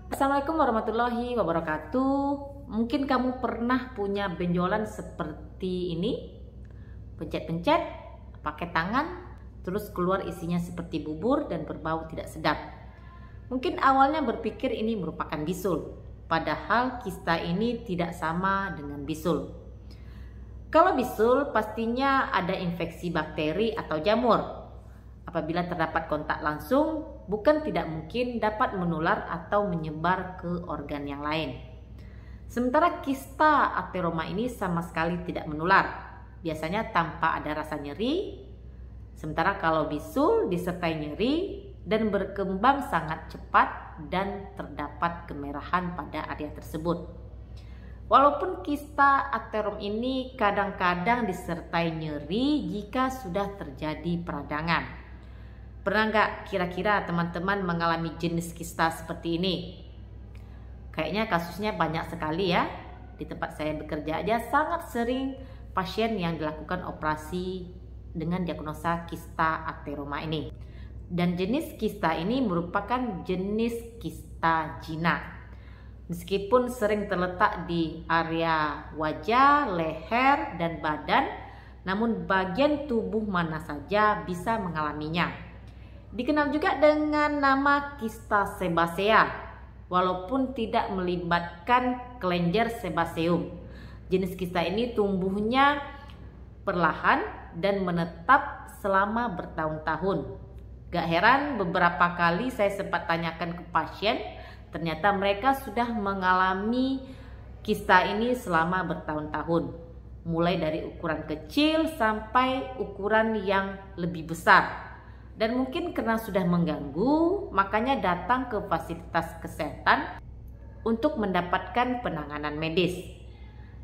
Assalamualaikum warahmatullahi wabarakatuh. Mungkin kamu pernah punya benjolan seperti ini, pencet-pencet pakai tangan, terus keluar isinya seperti bubur dan berbau tidak sedap. Mungkin awalnya berpikir ini merupakan bisul, padahal kista ini tidak sama dengan bisul. Kalau bisul pastinya ada infeksi bakteri atau jamur. Apabila terdapat kontak langsung, bukan tidak mungkin dapat menular atau menyebar ke organ yang lain. Sementara kista ateroma ini sama sekali tidak menular, biasanya tanpa ada rasa nyeri. Sementara kalau bisul disertai nyeri dan berkembang sangat cepat dan terdapat kemerahan pada area tersebut. Walaupun kista aterom ini kadang-kadang disertai nyeri jika sudah terjadi peradangan. Pernah nggak kira-kira teman-teman mengalami jenis kista seperti ini? Kayaknya kasusnya banyak sekali ya. Di tempat saya bekerja aja sangat sering pasien yang dilakukan operasi dengan diagnosa kista ateroma ini. Dan jenis kista ini merupakan jenis kista jinak. Meskipun sering terletak di area wajah, leher, dan badan, namun bagian tubuh mana saja bisa mengalaminya. Dikenal juga dengan nama kista sebasea, walaupun tidak melibatkan kelenjar sebaseum. Jenis kista ini tumbuhnya perlahan dan menetap selama bertahun-tahun. Gak heran beberapa kali saya sempat tanyakan ke pasien, ternyata mereka sudah mengalami kista ini selama bertahun-tahun. Mulai dari ukuran kecil sampai ukuran yang lebih besar. Dan mungkin karena sudah mengganggu, makanya datang ke fasilitas kesehatan untuk mendapatkan penanganan medis.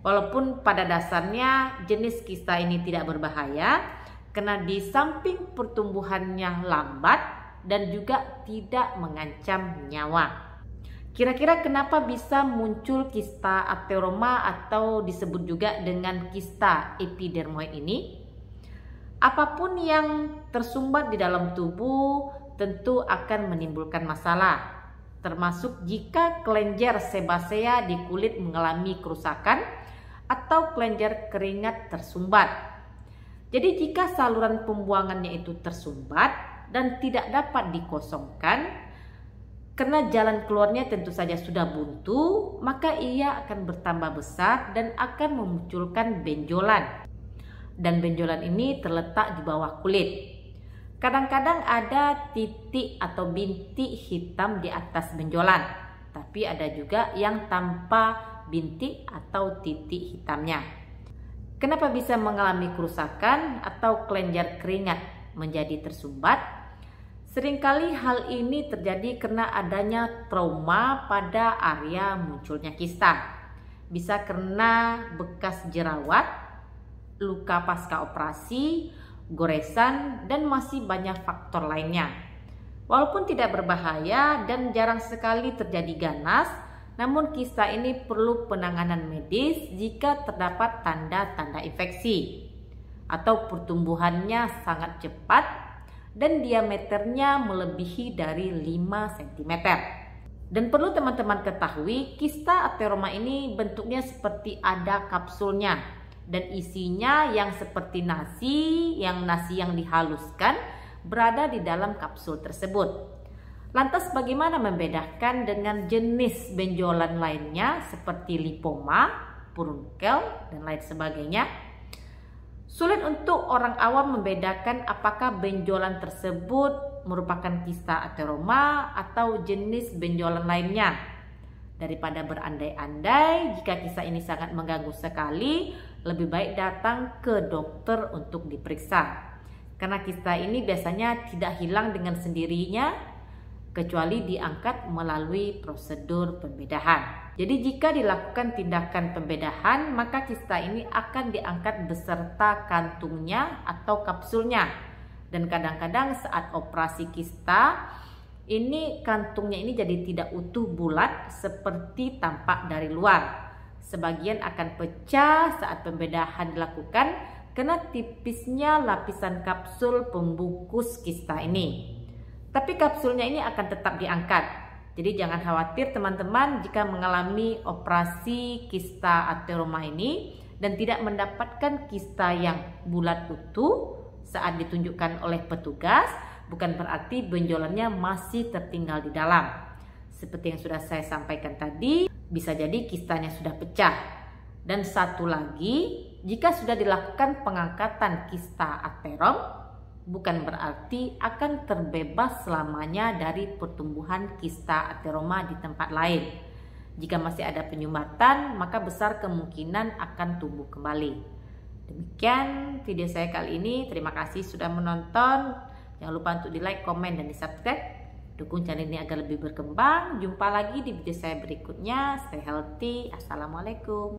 Walaupun pada dasarnya jenis kista ini tidak berbahaya, karena di samping pertumbuhannya lambat dan juga tidak mengancam nyawa. Kira-kira kenapa bisa muncul kista ateroma atau disebut juga dengan kista epidermoid ini? Apapun yang tersumbat di dalam tubuh tentu akan menimbulkan masalah, termasuk jika kelenjar sebasea di kulit mengalami kerusakan atau kelenjar keringat tersumbat. Jadi jika saluran pembuangannya itu tersumbat dan tidak dapat dikosongkan, karena jalan keluarnya tentu saja sudah buntu, maka ia akan bertambah besar dan akan memunculkan benjolan. Dan benjolan ini terletak di bawah kulit. Kadang-kadang ada titik atau bintik hitam di atas benjolan, tapi ada juga yang tanpa bintik atau titik hitamnya. Kenapa bisa mengalami kerusakan atau kelenjar keringat menjadi tersumbat? Seringkali hal ini terjadi karena adanya trauma pada area munculnya kista. Bisa karena bekas jerawat, luka pasca operasi, goresan, dan masih banyak faktor lainnya. Walaupun tidak berbahaya dan jarang sekali terjadi ganas, namun kista ini perlu penanganan medis jika terdapat tanda-tanda infeksi atau pertumbuhannya sangat cepat dan diameternya melebihi dari 5 cm. Dan perlu teman-teman ketahui, kista ateroma ini bentuknya seperti ada kapsulnya. Dan isinya yang seperti nasi yang dihaluskan berada di dalam kapsul tersebut. Lantas bagaimana membedakan dengan jenis benjolan lainnya seperti lipoma, furunkel, dan lain sebagainya? Sulit untuk orang awam membedakan apakah benjolan tersebut merupakan kista ateroma atau jenis benjolan lainnya. Daripada berandai-andai, jika kista ini sangat mengganggu sekali, lebih baik datang ke dokter untuk diperiksa. Karena kista ini biasanya tidak hilang dengan sendirinya, kecuali diangkat melalui prosedur pembedahan. Jadi jika dilakukan tindakan pembedahan, maka kista ini akan diangkat beserta kantungnya atau kapsulnya. Dan kadang-kadang saat operasi kista, ini kantungnya ini jadi tidak utuh bulat seperti tampak dari luar. Sebagian akan pecah saat pembedahan dilakukan karena tipisnya lapisan kapsul pembungkus kista ini. Tapi kapsulnya ini akan tetap diangkat Jadi jangan khawatir teman-teman jika mengalami operasi kista ateroma ini dan tidak mendapatkan kista yang bulat utuh saat ditunjukkan oleh petugas, bukan berarti benjolannya masih tertinggal di dalam. Seperti yang sudah saya sampaikan tadi, bisa jadi kistanya sudah pecah. Dan satu lagi, jika sudah dilakukan pengangkatan kista aterom, bukan berarti akan terbebas selamanya dari pertumbuhan kista ateroma di tempat lain. Jika masih ada penyumbatan, maka besar kemungkinan akan tumbuh kembali. Demikian video saya kali ini. Terima kasih sudah menonton. Jangan lupa untuk di like, komen, dan di subscribe. Dukung channel ini agar lebih berkembang. Jumpa lagi di video saya berikutnya. Stay healthy. Assalamualaikum.